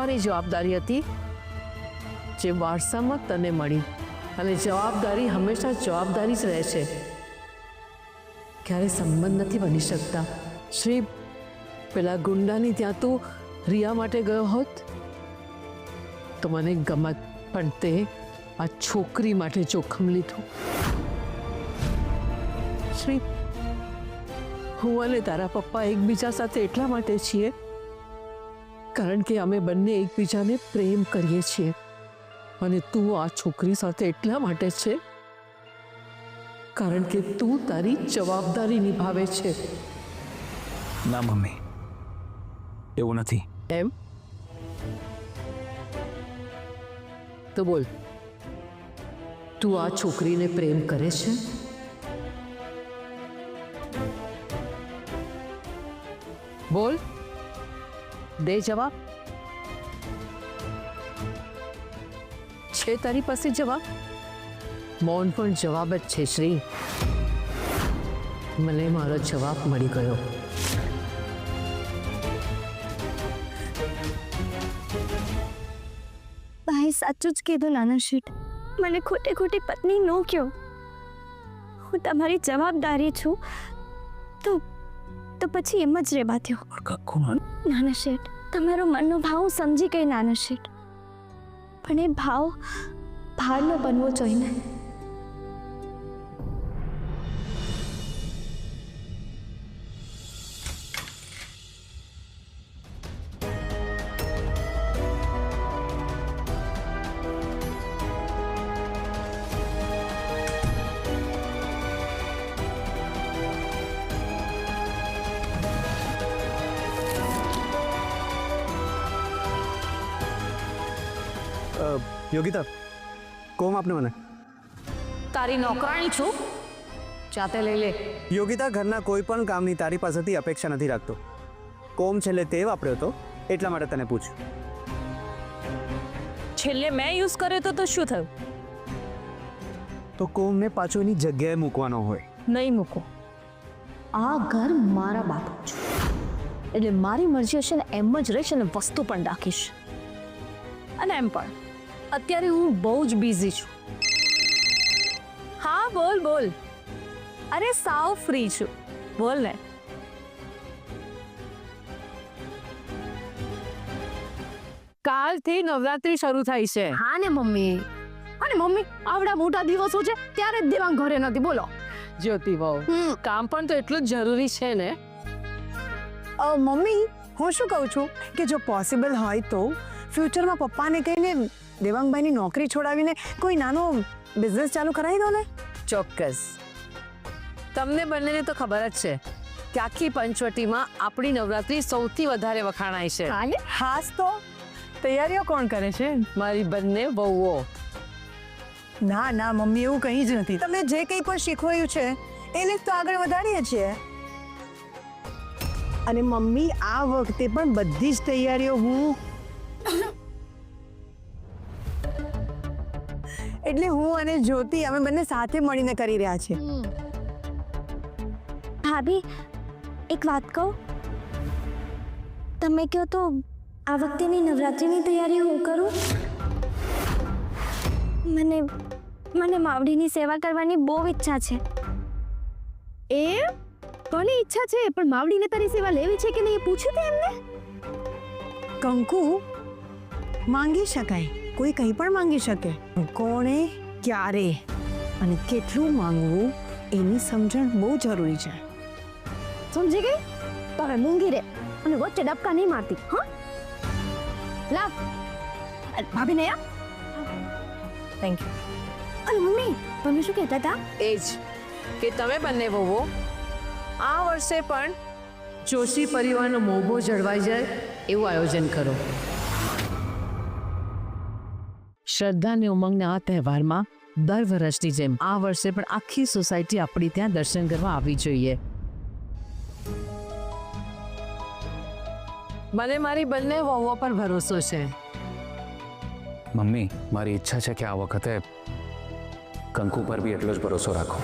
સાચવવાની જવાબદારી હતી જે વારસામાં તને મળી, અને જવાબદારી હંમેશા જવાબદારી જ રહે છે, ક્યારે સંબંધ નથી બની શકતા. શ્રી, પેલા ગુંડાની ત્યાં તું રિયા માટે ગયો હોત તો મને ગમત, પણ તે આ છોકરી માટે જોખમ લીધું. શ્રી, હું અને તારા પપ્પા એકબીજા સાથે એટલા માટે છીએ કારણ કે અમે બંને એકબીજાને પ્રેમ કરીએ છીએ, અને તું આ છોકરી સાથે એટલા માટે છે કારણ કે તું તારી જવાબદારી નિભાવે છે. ના મમ્મી, એવું નથી. એમ? તો બોલ, તું આ છોકરીને પ્રેમ કરે છે? બોલ, દે જવાબ. છે તારી પાસે જવાબ? મૌન પણ જવાબ જ છે શ્રી. મને મારો જવાબ મળી ગયો. ભાઈ સાચું જ કીધું નાના શેઠ, મને ખોટે ખોટી પત્ની નો કહો. હું તમારી જવાબદારી છું તો પછી એમ જ રહેવા દો. નાના શેઠ, તમારો મનનો ભાવ હું સમજી ગઈ નાના શેઠ, પણ એ ભાર ન બનવો જોઈએ. યોગિતા, કોમ આપને મને. તારી નોકરાણી છું, જાતે લઈ લે. યોગિતા, ઘરના કોઈ પણ કામની તારી પાસેથી અપેક્ષા નથી રાખતો. કોમ છેલ્લે તે વાપર્યો હતો એટલા માટે તને પૂછ્યું. છેલ્લે મેં યુઝ કર્યો તો શું થયું? તો કોમને પાછો એની જગ્યાએ મૂકવાનો હોય. નહીં મૂકો. આ ઘર મારા બાપુ છે, એટલે મારી મરજી હશે ને એમ જ રહીશ અને વસ્તુ પણ રાખીશ. અને એમ પણ અત્યારે હું બહુ જ બિઝી છું. હા બોલ બોલ. અરે સાવ ફ્રી છું, બોલ ને. કાલથી નવરાત્રી શરૂ થઈ છે. હા ને મમ્મી, અને મમ્મી આવડા મોટા દિવસો છે ત્યારે જ દેવાંગ ઘરે નથી. બોલો જ્યોતિ બહુ કામ પણ તો એટલું જ જરૂરી છે ને. મમ્મી, હું શું કહું છું કે જો પોસિબલ હોય તો ફ્યુચરમાં પપ્પાને કહીને દેવાંગભાઈની નોકરી છોડાવીને કોઈ નાનો બિઝનેસ ચાલુ કરાવી દો ને. ચોક્કસ. તમને બંનેને તો ખબર જ છે કે આખી પંચવટીમાં આપણી નવરાત્રી સૌથી વધારે વખાણાય છે. હાસ તો તૈયારીઓ કોણ કરે છે? મારી બંને વહુઓ. ના ના મમ્મી, એવું કંઈ જ નથી. તમને જે કંઈ પણ શીખવાયું છે એને તો આગળ વધારીએ છીએ. અને મમ્મી, આ વખતે પણ બધી જ તૈયારીઓ એટલે હું અને જ્યોતિ અમે બંને સાથે મળીને કરી રહ્યા છીએ. ભાભી, એક વાત કહું, તમે કહો તો આ વખતેની નવરાત્રિની તૈયારી હું કરું. મને માવડીની સેવા કરવાની બહુ ઈચ્છા છે. એ કોની ઈચ્છા છે? પણ માવડીને તારી સેવા લેવી છે કે નહીં એ પૂછ્યું તે એમને? કંકુ માંગી શકાય, કોઈ કંઈ પણ માંગી શકે. કોણે, ક્યારે અને કેટલું માંગવું એની સમજણ બહુ જરૂરી છે. સમજી ગઈ? તમે મૂંગી રે અને વચ્ચે ડબકા નહીં મારતી. હા, લાવ ભાભીને આપ. Thank you. અને મમ્મી, તમે શું કહેતા હતા? એ જ કે તમે બંને વહુઓ આ વર્ષે પણ જોશી પરિવારનો મોભો જળવાઈ જાય એવું આયોજન કરો. શ્રદ્ધા અને ઉમંગના આ તહેવારમાં દર વર્ષની જેમ આ વર્ષે પણ આખી સોસાયટી આપણી ત્યાં દર્શન કરવા આવી જોઈએ. મને મારી બંને વહુઓ પર ભરોસો છે. મમ્મી, મારી ઈચ્છા છે કે આ વખતે કંકુ પર બી એટલો જ ભરોસો રાખો.